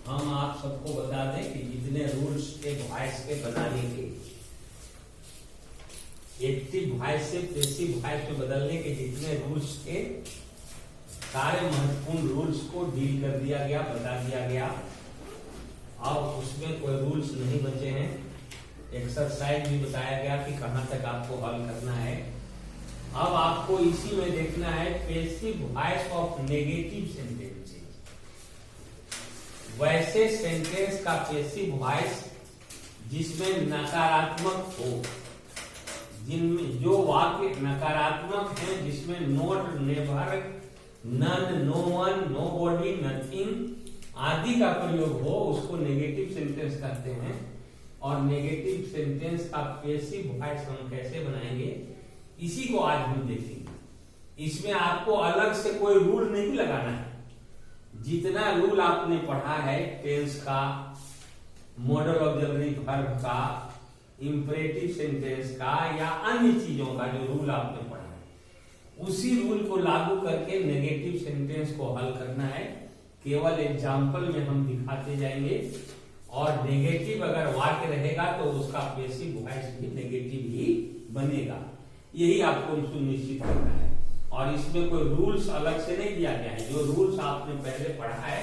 हम आप सबको बता दें कि जितने रूल्स के वॉइस के बनाने के, एक्टिव वॉइस से पैसिव वॉइस में बदलने के जितने रूल्स के, सारे महत्वपूर्ण रूल्स को डील कर दिया गया, बता दिया गया। अब उसमें कोई रूल्स नहीं बचे हैं। एक्सरसाइज भी बताया गया कि कहां तक आपको हल करना है। अब आपको इसी में देखना है passive voice of negative sentences. वैसे सेंटेंस का पैसिव वॉइस जिसमें नकारात्मक हो, जिनमें जो वाक्य नकारात्मक है, जिसमें not, never, none, no one, nobody, nothing आदि का प्रयोग हो, उसको नेगेटिव सेंटेंस कहते हैं। और नेगेटिव सेंटेंस का पैसिव वॉइस हम कैसे बनाएंगे, इसी को आज हम देखेंगे। इसमें आपको अलग से कोई रूल नहीं लगाना है। जितना रूल आपने पढ़ा है टेंस का, मॉडल ऑक्सिलरी वर्ब का, इंपरेटिव सेंटेंस का या अन्य चीजों का जो रूल आपने पढ़ा है, उसी रूल को लागू करके नेगेटिव सेंटेंस को हल करना है। केवल एग्जाम्पल में हम दिखाते जाएंगे। और नेगेटिव अगर वाक्य रहेगा तो उसका पैसिव वॉइस भी नेगेटिव ही बनेगा। यही आपको सुनिश्चित करना है। और इसमें कोई रूल्स अलग से नहीं दिया गया है। जो रूल्स आपने पहले पढ़ा है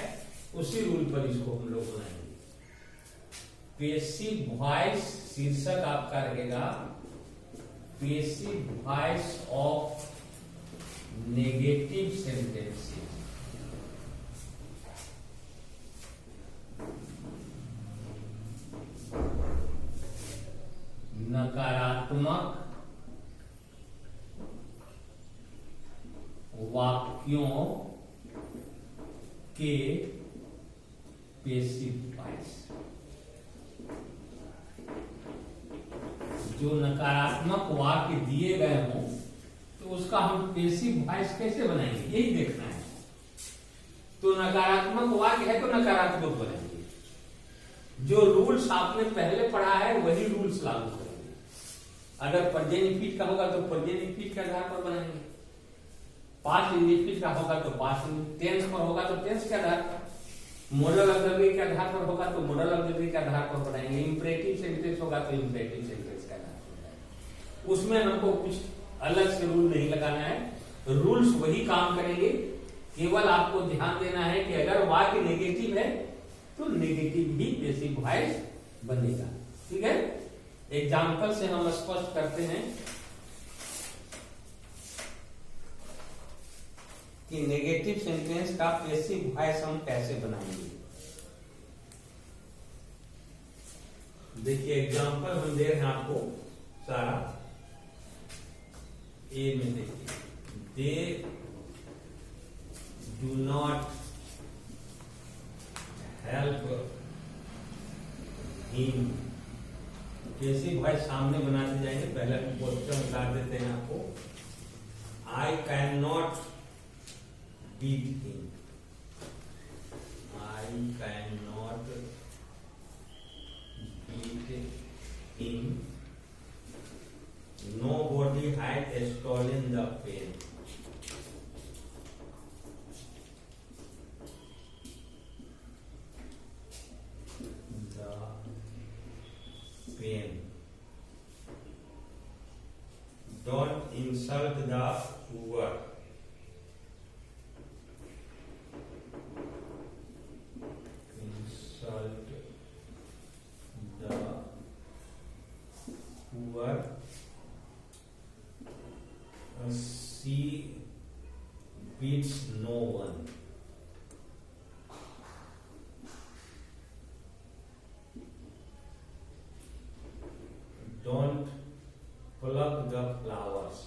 उसी रूल पर इसको हम लोग बनाएंगे। पैसिव वॉइस शीर्षक आपका रहेगा passive voice of negative sentences. नकारात्मक वाक्यों के पैसिव वॉइस। जो नकारात्मक वाक्य दिए गए हों तो उसका हम पैसिव वॉइस कैसे बनाएंगे, यही देखना है। तो नकारात्मक वाक्य है तो नकारात्मक बनाएंगे। जो रूल्स आपने पहले पढ़ा है वही रूल्स लागू करेंगे। अगर प्रेजेंट इंडेफिनिट का होगा तो प्रेजेंट इंडेफिनिट के आधार पर बनाएंगे। पास्ट इंडेफिनिट का होगा तो पास्ट, टेंस पर होगा तो टेंस के आधार पर, मॉडल ऑक्सिलरी के आधार पर होगा तो मॉडल ऑक्सिलरी के आधार पर बनाएंगे। इंपरेटिव सेंटेंस होगा तो इंपरेटिव सेंटेंस के आधार पर बनाएंगे। उसमें हमको कुछ अलग से रूल नहीं लगाना है। रूल्स वही काम करेंगे। केवल आपको ध्यान देना है कि अगर वाक्य नेगेटिव है तो नेगेटिव ही पैसिव वॉइस बनेगा। ठीक है, एग्जाम्पल से हम स्पष्ट करते हैं कि नेगेटिव सेंटेंस का पैसिव वॉइस हम कैसे बनाएंगे। देखिए एग्जाम्पल हम दे रहे हैं आपको सारा। ए में देखिए, they do not help him. Passive voice सामने बनाते जाएंगे। पहले क्वेश्चन बता देते हैं आपको। I can not beat him. I cannot beat him. Nobody had stolen the pen. The pen. Don't insult the poor. She beats no one. Don't pluck the flowers.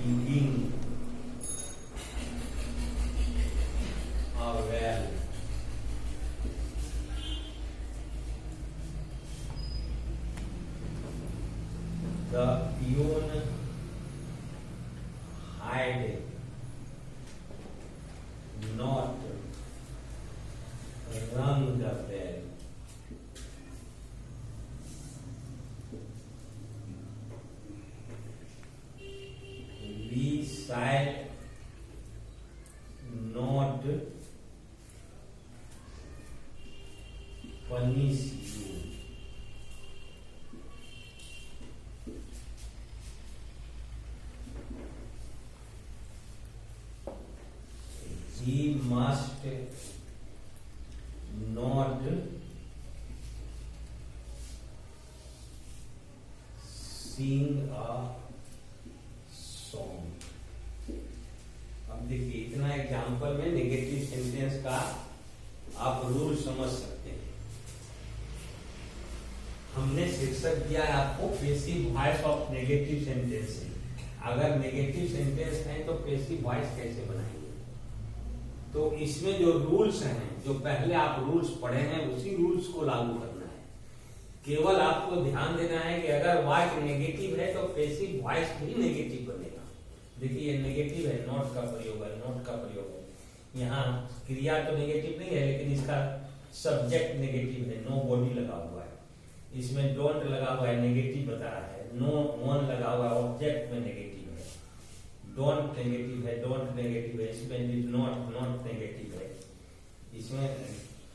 digging a well. The peon had not rung the bell. We shall not punish you. He must not sing a song. अब देखिए इतना example में negative sentence का आप rule समझ सकते हैं। हमने शीर्षक दिया है आपको passive voice of negative sentence. अगर नेगेटिव सेंटेंस है तो पैसिव वॉइस कैसे बनाएंगे? तो इसमें जो रूल्स हैं, जो पहले आप रूल्स पढ़े हैं उसी रूल्स को लागू करना है। केवल आपको ध्यान देना है कि अगर वाक्य नेगेटिव है तो पैसिव वॉइस भी नेगेटिव बनेगा। देखिए ये नेगेटिव है, नॉट का प्रयोग है, नॉट का प्रयोग है। यहाँ क्रिया तो नेगेटिव नहीं है लेकिन इसका सब्जेक्ट नेगेटिव है, नो बॉडी लगा हुआ है। इसमें डोंट लगा हुआ है, नेगेटिव बता रहा है। नो वन लगा हुआ है, ऑब्जेक्ट में नेगेटिव है। डोंट नेगेटिव है, डोंट नेगेटिव है। इसमें नॉट नॉट नेगेटिव है, इसमें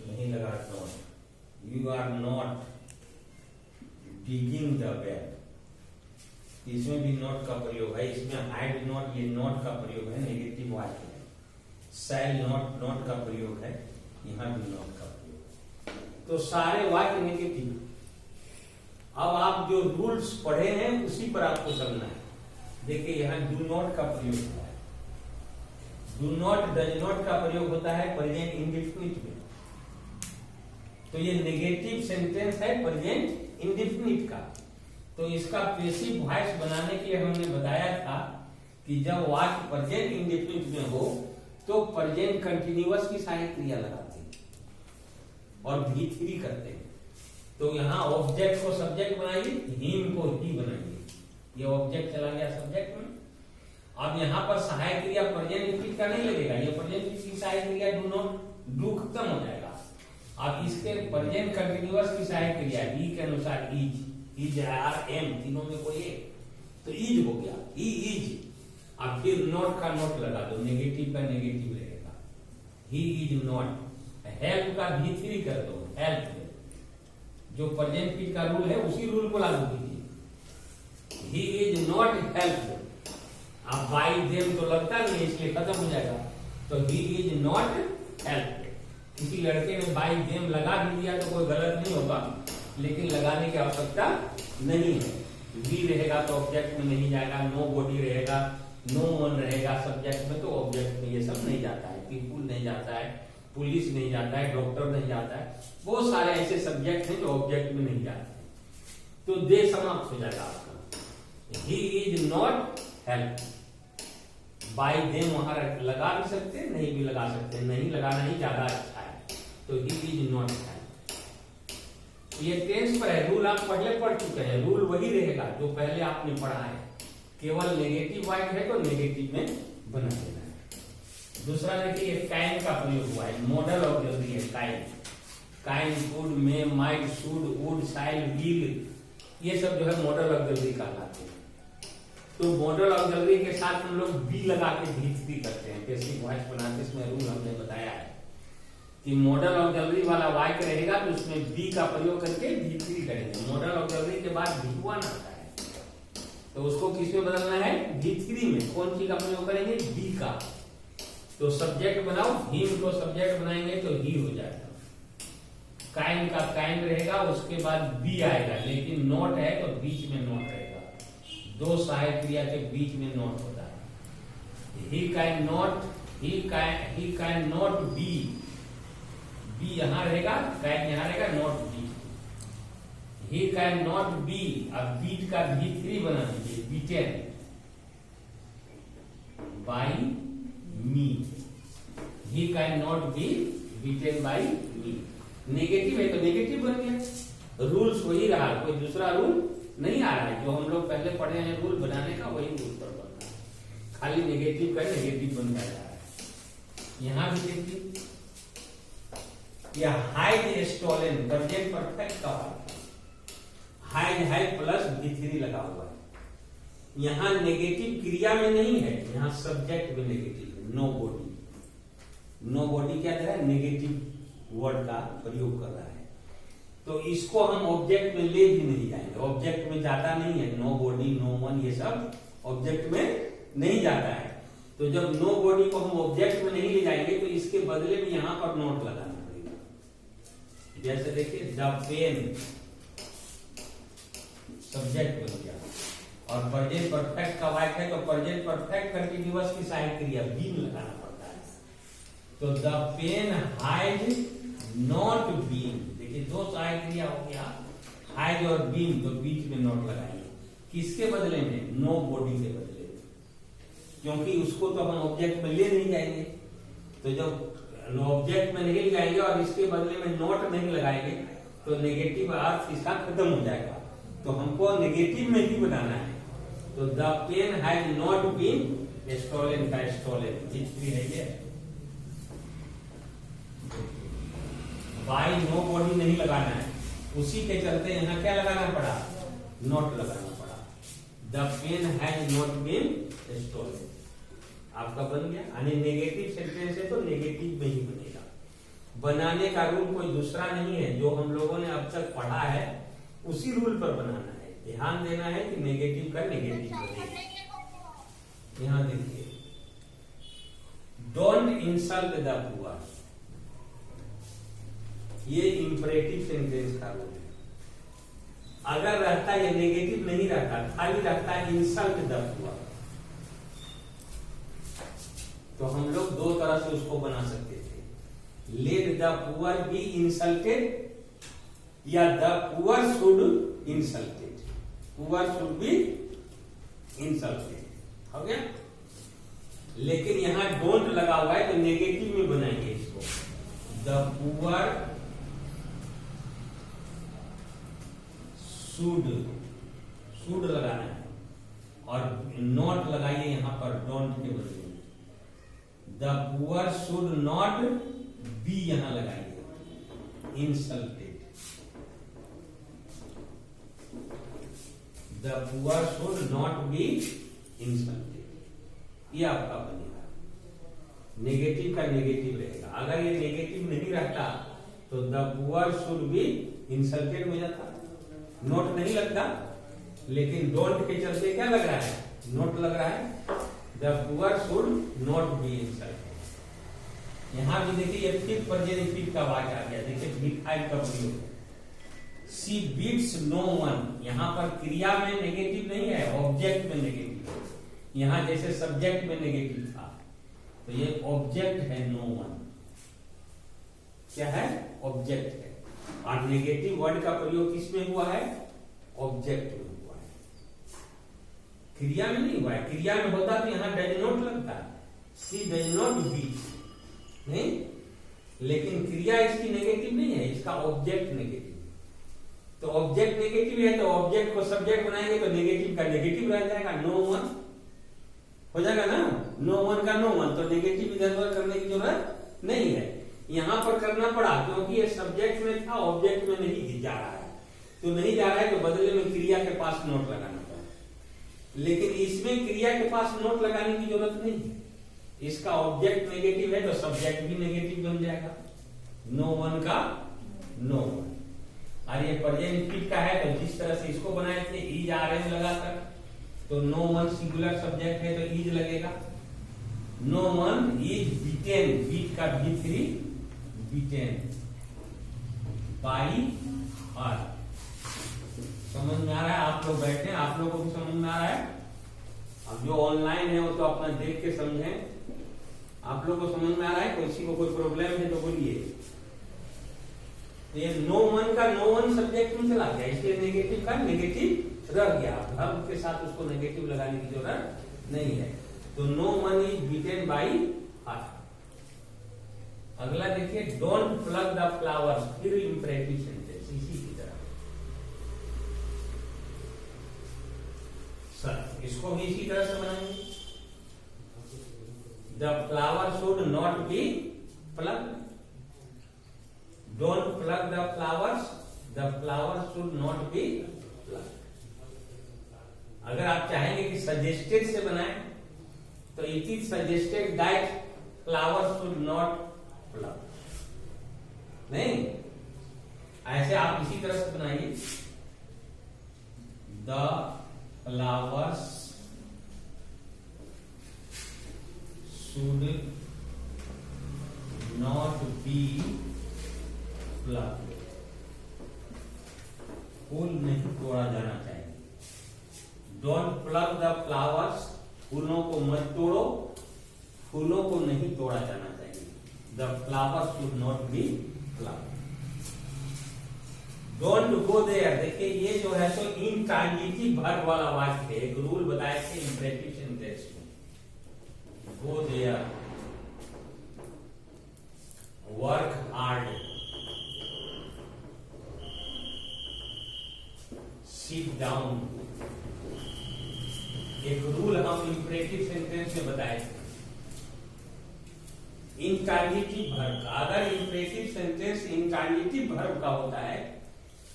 नहीं लगा not. You are not digging the well, इसमें भी नॉट का प्रयोग है। इसमें हैड नॉट, ये नॉट का प्रयोग है, नेगेटिव वाक्य है। शैल नॉट, नॉट का प्रयोग है, यहाँ भी नॉट का प्रयोग। तो सारे वाक्य नेगेटिव। अब आप जो रूल्स पढ़े हैं उसी पर आपको चलना है। देखिए यहाँ डू नॉट का प्रयोग हुआ है। डू नॉट, डज नॉट का प्रयोग होता है प्रेजेंट इंडेफिनिट में। तो ये नेगेटिव सेंटेंस है प्रेजेंट इंडेफिनिट का। तो इसका पैसिव वॉइस बनाने के लिए हमने बताया था कि जब वाक्य प्रेजेंट इंडेफिनिट में हो तो प्रेजेंट कंटिन्यूअस की सहायक क्रिया लगाते हैं और V3 करते हैं। तो यहाँ ऑब्जेक्ट को सब्जेक्ट बनाइए, हिम को ही बनाइए। ये ऑब्जेक्ट चला गया सब्जेक्ट में। अब यहाँ पर सहायक क्रिया प्रेजेंट इंडेफिनिट का नहीं लगेगा, ये प्रेजेंट इंडेफिनिट की सहायक क्रिया डू नॉट, डू खत्म हो जाएगा। अब इसके प्रेजेंट कंटिन्यूअस की सहायक क्रिया ई के अनुसार इज आर एम तीनों में कोई एक, तो इज हो गया, ई इज। अब फिर नॉट का नॉट लगा दो, नेगेटिव का नेगेटिव रहेगा, ही इज नॉट। हेल्प का V3 कर दो, हेल्प जो प्रेजेंट फिट का रूल है उसी रूल को लागू कीजिए। He is not help. अब बाई देम तो लगता नहीं है इसलिए खत्म हो जाएगा, तो ही इज नॉट हेल्प। किसी लड़के ने बाई देम लगा भी दिया तो कोई गलत नहीं होगा, लेकिन लगाने की आवश्यकता नहीं है। वी रहेगा तो ऑब्जेक्ट में नहीं जाएगा, नो बॉडी रहेगा, नो वन रहेगा सब्जेक्ट में, तो ऑब्जेक्ट में ये सब नहीं जाता है। पीपुल नहीं जाता है, पुलिस नहीं जाता है, डॉक्टर नहीं जाता है। बहुत सारे ऐसे सब्जेक्ट हैं जो ऑब्जेक्ट में नहीं जाते हैं। तो दे समाप्त हो जाएगा आपका। He is not help. By them वहां लगा भी सकते हैं, नहीं भी लगा सकते, नहीं लगाना ही ज्यादा अच्छा है। तो ही इज नॉट हेल्प। ये टेंस पर है, रूल आप पहले पढ़ चुके हैं, रूल वही रहेगा जो पहले आपने पढ़ा है। केवल नेगेटिव वाक्य है तो नेगेटिव में बना देना है। दूसरा देखिए काइंड का प्रयोग हुआ है, मॉडल ऑक्सिलरी है kind. Kind, could, may, might, should, would, shall, will, ये सब जो है मॉडल ऑक्सिलरी कहलाते हैं। तो मॉडल ऑक्सिलरी के साथ हम लोग बी लगा के V3 करते हैं, पैसिव वॉइस बनाते। इसमें रूल हमने बताया है कि मॉडल ऑक्सिलरी वाला वाक्य रहेगा तो उसमें बी का प्रयोग करके V3 करेंगे। मॉडल ऑक्सिलरी के बाद V1 आता है, तो उसको किस में बदलना है? V3 में। कौन सी का प्रयोग करेंगे? बी का। तो सब्जेक्ट बनाओ, हिम को सब्जेक्ट बनाएंगे तो ही हो जाएगा। काइंड का काइंड रहेगा, उसके बाद बी आएगा, लेकिन नॉट है तो बीच में नॉट रहेगा। दो सहायक क्रिया के बीच में नॉट होता है। He can not, he can not be, be यहां रहेगा, कैन यहां रहेगा, not be. He can not be, अब बीट का V3 बना दीजिए, beaten. by me. He cannot be beaten by me. Negative है तो नेगेटिव बन गया, रूल्स वही रहा, कोई दूसरा रूल नहीं आ रहा है। जो हम लोग पहले पढ़े हैं रूल बनाने का, वही रूल पर बनना है, खाली नेगेटिव का नेगेटिव बन जाता है। यहां भी देखिए, यह हाइड स्टोलन प्रेजेंट परफेक्ट का हाइड है प्लस V3 लगा हुआ है। यहां नेगेटिव क्रिया में नहीं है, यहां सब्जेक्ट में नेगेटिव है। नो बॉडी, नो बॉडी क्या दे रहा है, नेगेटिव वर्ड का प्रयोग कर रहा है। तो इसको हम ऑब्जेक्ट में ले भी नहीं जाएंगे, ऑब्जेक्ट में जाता नहीं है। नो बॉडी, नो वन, ये सब ऑब्जेक्ट में नहीं जाता है। तो जब नो बॉडी को हम ऑब्जेक्ट में नहीं ले जाएंगे तो इसके बदले में यहां पर नोट लगाना पड़ेगा। जैसे देखिए, द पेन सब्जेक्ट बन गया, और प्रेजेंट परफेक्ट का वाक्य है तो प्रेजेंट परफेक्ट कंटिन्यूअस की सहायक क्रिया बीन लगाना पड़ता है। तो the pen had not been, देखिए दो सहायक क्रिया हो गया, हाइड और बीन, तो बीच में नॉट लगाएंगे। किसके बदले में, नो बॉडी के बदले में, क्योंकि उसको तो हम ऑब्जेक्ट में ले नहीं जाएंगे। तो जब ऑब्जेक्ट में नहीं जाएंगे और इसके बदले में नोट नहीं लगाएंगे तो नेगेटिव अर्थ इसका खत्म हो जाएगा। तो हमको नेगेटिव में ही बनाना है। तो the pen has not been stolen का स्टोलन जितनी है ये, बाई नो बॉडी नहीं लगाना है, उसी के चलते यहाँ क्या लगाना पड़ा, नोट लगाना पड़ा। The pen has not been stolen आपका बन गया। यानी नेगेटिव सेंटेंस है तो नेगेटिव में ही बनेगा। बनाने का रूल कोई दूसरा नहीं है, जो हम लोगों ने अब तक पढ़ा है उसी रूल पर बनाना है। ध्यान देना है कि नेगेटिव का नेगेटिव बनेगा। यहां देखिए, डोंट इंसल्ट द पुअर, ये इंपरेटिव सेंटेंस का रूल है। अगर रहता ये नेगेटिव नहीं रहता, खाली रहता इंसल्ट द पुअर, तो हम लोग दो तरह से उसको बना सकते थे। Let the poor be insulted या the poor should insulted, poor should be insulted, हो गया। लेकिन यहां डोंट लगा हुआ है तो नेगेटिव में बनाएंगे इसको। द पुअर शुड लगाना है और नॉट लगाइए यहां पर डोंट के बदले। The poor should not be यहां लगाइए insulted. The poor should not be insulted, ये आपका बनेगा। नेगेटिव का नेगेटिव रहेगा। अगर ये नेगेटिव नहीं रहता तो the poor should be insulted हो जाता, नोट नहीं लगता। लेकिन डोंट के चलते क्या लग रहा है, नोट लग रहा है। The poor should not be insulted. यहां भी देखिए, ये फिर प्रेजेंट का वाक्य आ गया। देखिए B5 का प्रयोग, शी बीट्स नो वन, यहां पर क्रिया में नेगेटिव नहीं है, ऑब्जेक्ट में नेगेटिव है। यहां जैसे सब्जेक्ट में नेगेटिव था तो ये ऑब्जेक्ट है नो वन, क्या है, ऑब्जेक्ट है। और नेगेटिव वर्ड का प्रयोग किसमें हुआ है, ऑब्जेक्ट में हुआ है, क्रिया में नहीं हुआ है। क्रिया में होता तो यहां डज नॉट लगता, शी डज नॉट बीट, नहीं। लेकिन क्रिया इसकी नेगेटिव नहीं है, इसका ऑब्जेक्ट नेगेटिव। तो ऑब्जेक्ट नेगेटिव है तो ऑब्जेक्ट को सब्जेक्ट बनाएंगे तो नेगेटिव का नेगेटिव रह जाएगा, नो वन हो जाएगा ना। नो वन का नो वन, तो नेगेटिव इधर उधर करने की जरूरत नहीं है। यहां पर करना पड़ा क्योंकि ये सब्जेक्ट में था, ऑब्जेक्ट में नहीं जा रहा है। तो नहीं जा रहा है तो बदले में क्रिया के पास नोट लगाना पड़ा। लेकिन इसमें क्रिया के पास नोट लगाने की जरूरत नहीं है, इसका ऑब्जेक्ट नेगेटिव है तो सब्जेक्ट भी नेगेटिव बन जाएगा। नो वन का नो वन। और ये प्रेजेंट का है तो जिस तरह से इसको बनाए थे इज आर एन लगाकर, तो नो वन सिंगुलर सब्जेक्ट है तो इज लगेगा। No one is beaten, beat का B3 बीटेन बाई हर। समझ में आ रहा है? आप लोग बैठे, आप लोगों को भी समझ में आ रहा है? अब जो ऑनलाइन है वो तो अपना देख के समझें। आप लोग को समझ में आ रहा है? किसी को कोई प्रॉब्लम है तो बोलिए। ये नो वन का नो वन सब्जेक्ट में चला गया, इसलिए नेगेटिव का नेगेटिव रह गया। वर्ब के साथ उसको नेगेटिव लगाने की जरूरत नहीं है। तो नो मन इज बीटेन बाई हार्ट। अगला देखिए, डोंट प्लग द फ्लावर्स, फिर इंपरेटिव सेंटेंस इसी की तरह। सर इसको भी इसी तरह से बनाएंगे। The flower should not be plug, don't plug the flowers, the flower should not be plug. अगर आप चाहेंगे कि सजेस्टेड से बनाएं तो it is suggested that flower should not plug. नहीं, ऐसे आप इसी तरह से बनाइए, the flowers should not be plug. फूल नहीं तोड़ा जाना चाहिए। डोंट प्लग द फ्लावर्स, फूलों को मत तोड़ो, फूलों को नहीं तोड़ा जाना चाहिए। The flower should not be plug. Don't go there, देखिए ये जो है तो इंट्रांजिटिव वर्ब वाला वाक्य है। एक रूल बताए थे इंपरेटिव सेंटेंस में, go there, work hard, sit down. एक रूल हम इंपरेटिव सेंटेंस में बताए थे। इंट्रांजिटिव वर्ब का, अगर इंपरेटिव सेंटेंस इंट्रांजिटिव वर्ब का होता है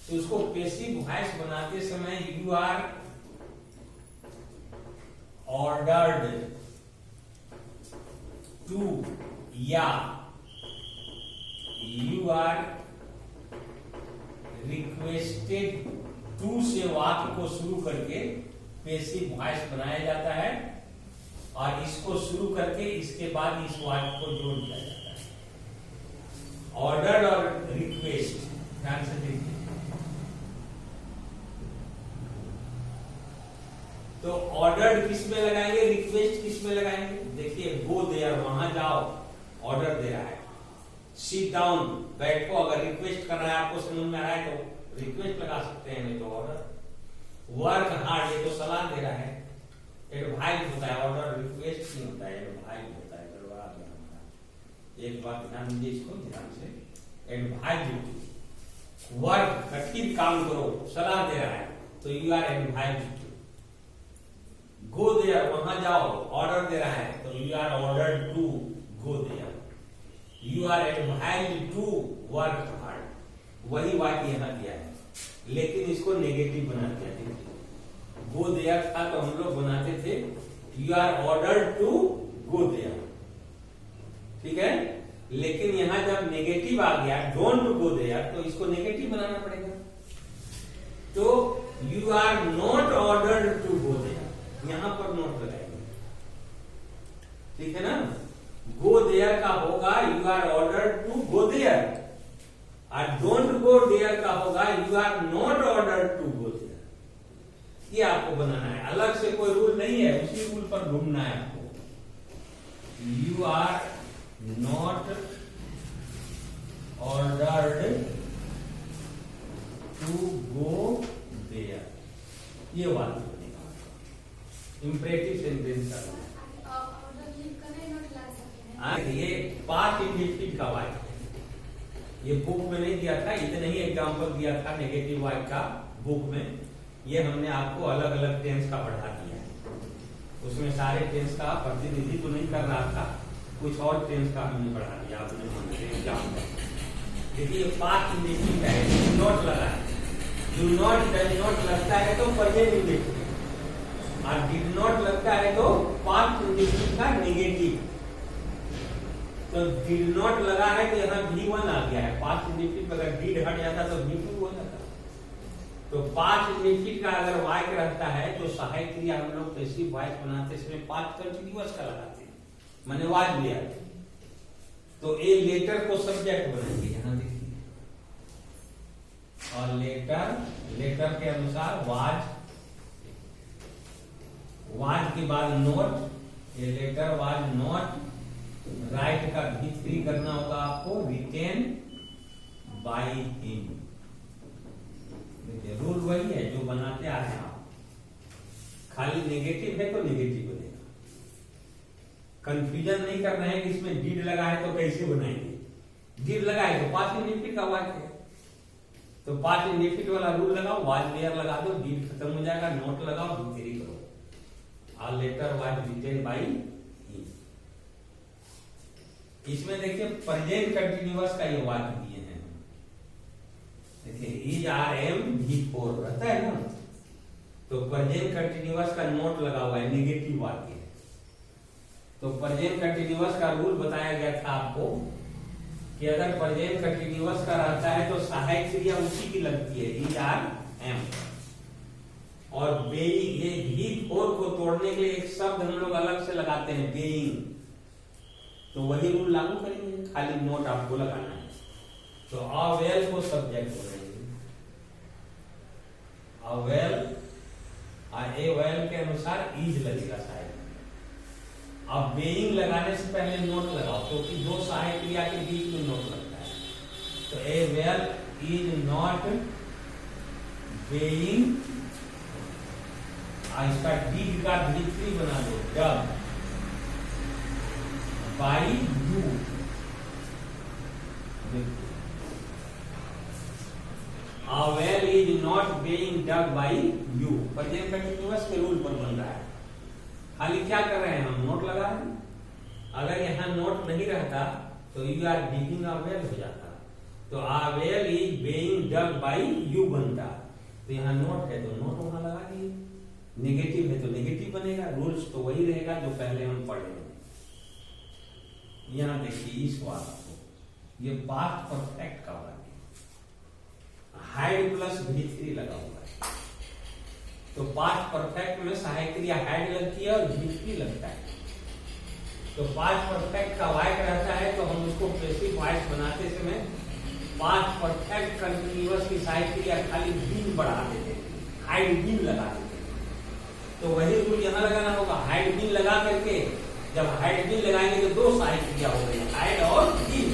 तो उसको पैसिव वॉइस बनाते समय यू आर ऑर्डर्ड टू, या यू आर रिक्वेस्टेड टू से वाक्य को शुरू करके पैसिव वॉइस बनाया जाता है, और इसको शुरू करके इसके बाद इस वाक्य को जोड़ दिया जाता है। ऑर्डर और रिक्वेस्ट, ध्यान से देखिए। तो ऑर्डर किस में लगाएंगे, रिक्वेस्ट किस में लगाएंगे? देखिए, गो देयर, वहां जाओ, ऑर्डर दे रहा है। सिट डाउन, बैठो, अगर रिक्वेस्ट कर रहा है, आपको समझ में आ रहा है तो रिक्वेस्ट लगा सकते हैं, नहीं तो ऑर्डर। वर्क हार्ड, ये तो सलाह दे रहा है। एडवाइस होता है, ऑर्डर रिक्वेस्ट नहीं होता है, एडवाइस होता है। गड़बड़ा गया हमारा, एक बात ध्यान दीजिए, इसको ध्यान से। एडवाइज, वर्क, कठिन काम करो, सलाह दे रहा है, तो you are advise. Go there, वहां जाओ, ऑर्डर दे रहा है, तो you are ordered to go there. You are advise to work hard. वही वाक्य यहां दिया है, लेकिन इसको नेगेटिव बना दिया। गो देयर था तो हम लोग बनाते थे you are ordered to go there, ठीक है। लेकिन यहां जब नेगेटिव आ गया, डोंट गो देयर, तो इसको नेगेटिव बनाना पड़ेगा। तो you are not ordered to go there, यहां पर नोट लगाएंगे, ठीक है ना। गो देयर का होगा you are ordered to go there, और डोंट गो देयर का होगा you are not ordered to go there. ये आपको बनाना है, अलग से कोई रूल नहीं है, उसी रूल पर ढूंढना है आपको। You are not ordered to go there, ये बात बनेगा इंपरेटिव सेंटेंस का। ये पास्ट इंडेफिनिट का वाक्य है, ये बुक में नहीं दिया था, इतने ही एग्जांपल दिया था नेगेटिव वाक्य का बुक में। ये हमने आपको अलग अलग टेंस का पढ़ा दिया है, उसमें सारे टेंस का प्रतिनिधित्व नहीं कर रहा था, कुछ और टेंस का हमने पढ़ा दिया आपने एग्जाम में। देखिए पास्ट इंडेफिनिट है, डू नॉट लगा है, डू नॉट डज नॉट लगता है तो प्रेजेंट इंडेफिनिट, और डिड नॉट लगता है तो पास्ट इंडेफिनिट का नेगेटिव। तो डिड नॉट लगा है तो यहाँ V1 आ गया है, पास्ट इंडेफिनिट अगर डिड हट जाता तो V2 हो जाता। तो पास्ट इंडेफिनिट का अगर वाक्य रहता है तो सहायक क्रिया हम लोग पैसिव वॉइस बनाते समय पास्ट कंटीन्यूअस का लगाते हैं, माने वाज लिया। तो ए लेटर को सब्जेक्ट बनाएंगे, यहां देखिए, और लेटर के अनुसार वाज के बाद not, a letter was not, write का भी करना होगा आपको, रिटेन बाय हिम। देखिए रूल वही है जो बनाते आ रहे हैं आप, खाली नेगेटिव है तो नेगेटिव बनेगा। कंफ्यूजन नहीं करना है कि इसमें डीड लगा है तो कैसे बनाएंगे। डीड लगा है तो पास्ट इंडेफिनिट का वाक्य है, तो पास्ट इंडेफिनिट वाला रूल लगाओ, वाज वेयर लगा दो, डीड खत्म हो जाएगा, नोट लगाओ, दूसरी करो। A letter was written by he. इसमें देखिए प्रेजेंट कंटिन्यूअस का ये वाक्य दिए हैं। देखिए इज आर एम भी फोर रहता है ना, तो प्रेजेंट कंटिन्यूअस का नोट लगा हुआ है, नेगेटिव वाक्य है। तो प्रेजेंट कंटिन्यूअस का रूल बताया गया था आपको कि अगर प्रेजेंट कंटिन्यूअस का रहता है तो सहायक क्रिया उसी की लगती है, इज आर एम। और बेइंग, ये भी फोर को तोड़ने के लिए एक शब्द हम लोग अलग से लगाते हैं, बेइंग। तो वही रूल लागू करेंगे, खाली नोट आपको लगाना है। तो अवेल को सब्जेक्ट बनाएंगे, अवेल ए वेल के अनुसार इज लगेगा शायद। अब बेइंग लगाने से पहले नोट लगाओ, क्योंकि दो सहायक क्रिया के बीच में नोट लगता है। तो ए वेल इज नॉट बेइंग, इसका डीड का V3 बना दो, dub by you. A well is not being dug by you। Present continuous के रूल पर बन रहा है। खाली क्या कर रहे हैं हम, नोट लगा रहे हैं। अगर यहाँ नोट नहीं रहता तो you are digging a well हो जाता। तो a well is being dug by you बनता। तो यहाँ नोट है तो नोट वहां लगा दिए, नेगेटिव है तो नेगेटिव बनेगा। रूल्स तो वही रहेगा जो पहले हम पढ़े हैं। यहाँ देखिए इस वाक्य को, ये पास्ट परफेक्ट का वाक्य, हाइड प्लस V3 लगा हुआ है। तो पास्ट परफेक्ट में सहायक क्रिया हाइड लगती है और V3 लगता है। तो पास्ट परफेक्ट का वाक्य रहता है तो हम उसको पैसिव वॉइस बनाते समय पास्ट परफेक्ट कंटिन्यूअस की सहायक क्रिया खाली बीन बढ़ा देते हैं, हाइड बीन लगा देते हैं। तो वही रूल यहाँ लगाना होगा, हाइड बीन लगा करके। जब हाइड बीन लगाएंगे तो दो सहायक क्रिया हो गई, हाइड और बीन।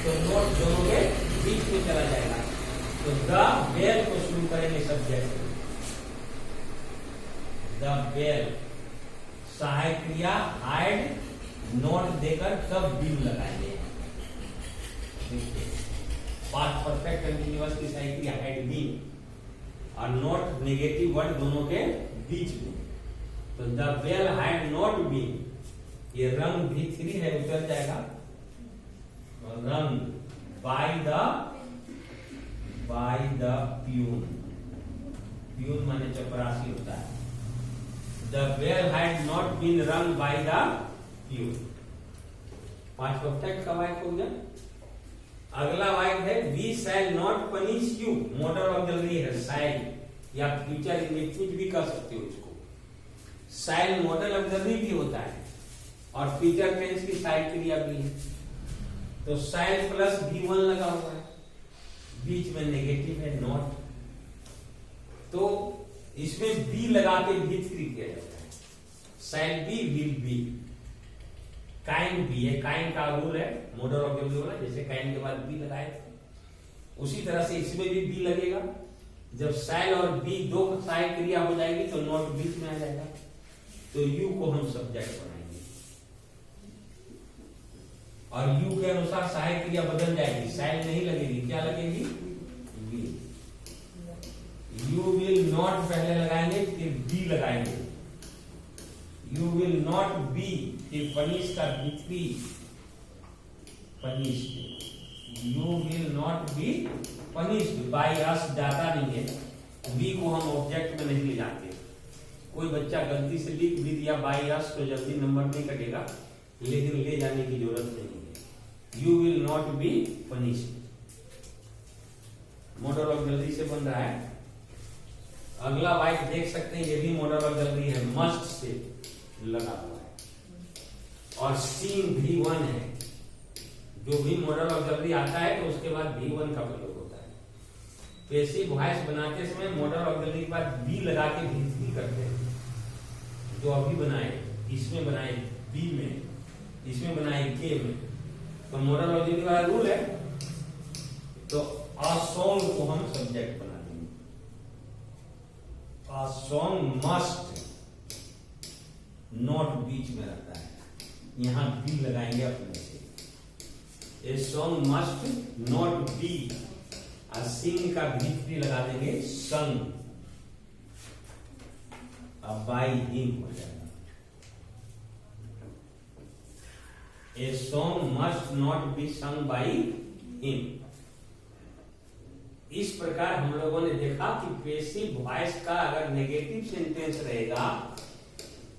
तो नोट दोनों के बीच में चला जाएगा। तो द बेल को शुरू करेंगे सब्जेक्ट, द बेल सहायक क्रिया हाइड नोट देकर तब बीन लगाएंगे। पास्ट परफेक्ट कंटिन्यूअस की सहायक क्रिया हाइड बीन और नोट नेगेटिव वर्ड दोनों के बीच में। तो the bell had not been, ये रंग V3 है, उतर जाएगा। रंग बाय द प्यून, प्यून माने चपरासी होता है। The bell had not been rung by the peon. पांच परफेक्ट का वाक्य हो गया। अगला वाक्य है we shall not punish you. Modal auxiliary है शैल, या फ्यूचर इंडेफिनिट भी कर सकते हो इसको। शैल मॉडल ऑक्सिलरी भी होता है और फ्यूचर टेंस की सहायक क्रिया भी है। तो शैल प्लस V1 लगा हुआ है, बीच में नेगेटिव है नॉट, तो इसमें बी लगा के V3 किया जाता है। Shall be, will be, kind be है, काइंड का रूल है मॉडल ऑक्सिलरी वाला, जैसे काइंड के बाद बी लगाए थे उसी तरह से इसमें भी बी लगेगा। जब शैल और बी दो सहायक क्रिया हो जाएगी तो नॉट बीच में आ जाएगा। तो यू को हम सब्जेक्ट बनाएंगे और यू के अनुसार सहायक क्रिया बदल जाएगी, शैल नहीं लगेगी, क्या लगेगी, विल। यू विल नॉट पहले लगाएंगे फिर बी लगाएंगे। यू विल नॉट बी, फिर पनिश का V3 punished. You will not be punished by us, जाता नहीं है। बी को हम ऑब्जेक्ट में नहीं ले जाते। कोई बच्चा गलती से लिख भी दिया बाय अस तो जल्दी नंबर नहीं कटेगा, लेकिन ले जाने की जरूरत नहीं है। You will not be punished model auxiliary से बन रहा है। अगला वाक्य देख सकते हैं, ये भी मॉडल ऑक्सिलरी है, मस्ट से लगा हुआ है और सीन V1 है। जो भी मॉडल ऑक्सिलरी आता है तो उसके बाद V1 का प्रयोग होता है। पैसिव वॉइस बनाते समय मॉडल ऑक्सिलरी के बाद बी लगा के V3 करते हैं। जो अभी बनाए, इसमें बनाए बी में, इसमें बनाए के में, तो मॉडल ऑक्सिलरी वाला रूल है। तो अ सॉन्ग को हम सब्जेक्ट बना देंगे। अ सॉन्ग मस्ट, नॉट बीच में रहता है। यहाँ बी लगाएंगे अपने से। A song must not be, sing का भी लगा देंगे संग, अब बाई हिम हो जाएगा। ए सॉन्ग मस्ट नॉट बी संग बाई हिम। इस प्रकार हम लोगों ने देखा कि पैसिव वॉइस का अगर नेगेटिव सेंटेंस रहेगा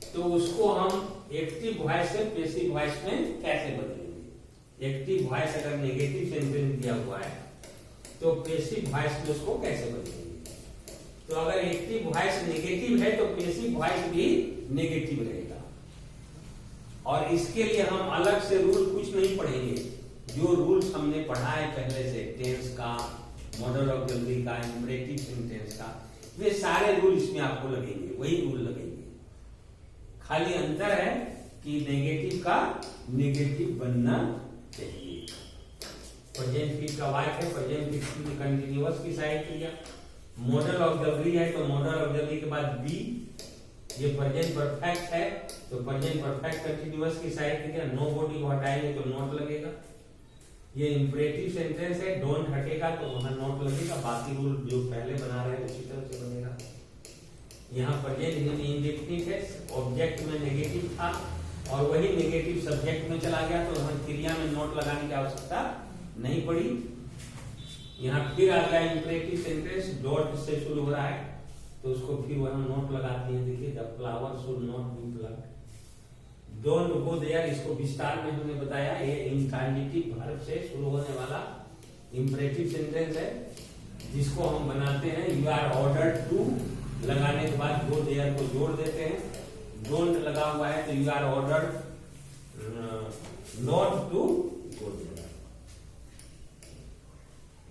तो उसको हम एक्टिव वॉइस से पैसिव वॉइस में कैसे बदलेंगे। एक्टिव वॉइस अगर नेगेटिव सेंटेंस दिया हुआ है तो पैसिव वॉइस में उसको कैसे बदलेंगे। तो अगर एक्टिव वॉइस नेगेटिव है तो पैसिव वॉइस भी नेगेटिव रहेगा। और इसके लिए हम अलग से रूल कुछ नहीं पढ़ेंगे, जो रूल्स हमने पढ़ा है पहले से, टेंस का, मॉडल ऑक्सिलरी का, इंपरेटिव सेंटेंस का, वे सारे रूल इसमें आपको लगेंगे, वही रूल लगेंगे। खाली अंतर है कि नेगेटिव का नेगेटिव बनना चाहिए। प्रेजेंट फिक्स का वाक्य है, प्रेजेंट फिक्स कंटिन्यूअस की साइड क्रिया। मॉडल ऑक्सिलरी है तो मॉडल ऑक्सिलरी के बाद बी, ये प्रेजेंट परफेक्ट है तो प्रेजेंट परफेक्ट कंटिन्यूअस की साइड क्रिया। नो बॉडी को हटाएंगे तो नॉट लगेगा। ये इंपरेटिव सेंटेंस है, डोंट हटेगा तो वहां नॉट लगेगा। बाकी रूल जो पहले बना रहे हैं उसी तरह से बनेगा। यहाँ प्रेजेंट इंडेफिनिट है, ऑब्जेक्ट में नेगेटिव था और वही नेगेटिव सब्जेक्ट में चला गया तो वहां क्रिया में नोट लगाने की आवश्यकता नहीं पड़ी। यहाँ फिर आ गया इंपरेटिव सेंटेंस, डॉट से शुरू हो रहा है तो उसको फिर वहां नोट लगाते हैं। देखिए, the flower should not be plucked. Don't go there, इसको विस्तार में हमने बताया, ये इंट्रांजिटिव वर्ब से शुरू होने वाला इंपरेटिव सेंटेंस है जिसको हम बनाते हैं यू आर ऑर्डर्ड टू, लगाने के बाद गो देयर को जोड़ देते हैं। डोंट लगा हुआ है तो you are ordered not to go there,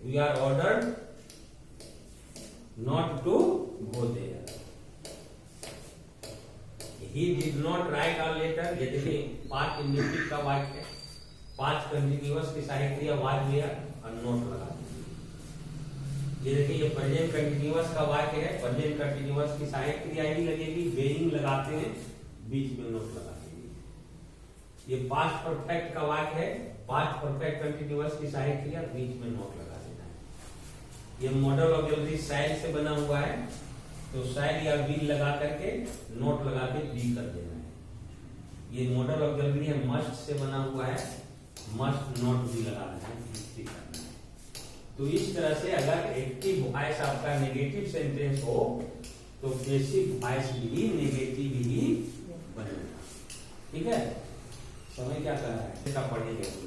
you are ordered not to go there. He did not write a letter, ये देखिए पांच इंडेफिनिट का वाक्य है, पांच कंटिन्यूअस की साइड क्रिया वाज वेयर और नॉट लगा। ये देखिए ये प्रेजेंट कंटिन्यूअस का वाक्य है, प्रेजेंट कंटिन्यूअस की साइड क्रिया ही लगेगी, बेइंग लगाते हैं, बीच में नॉट लगा देंगे। ये पास्ट परफेक्ट का वाक्य है, पास्ट परफेक्ट कंटिन्यूअस की साइड क्रिया, बीच में नॉट लगा देना है। ये मॉडल ऑक्सिलरी शैल से बना हुआ है तो शैल या विल लगा करके नोट लगा के बी कर देना है। ये मॉडल ऑक्सिलरी है, मस्ट से बना हुआ है, मस्ट नॉट भी लगा देना है, करना है। तो इस तरह से अगर एक्टिव वॉइस आपका नेगेटिव सेंटेंस हो तो पैसिव वॉइस भी नेगेटिव ही बनेगा। ठीक है, समय क्या कर रहा है, पढ़ेंगे।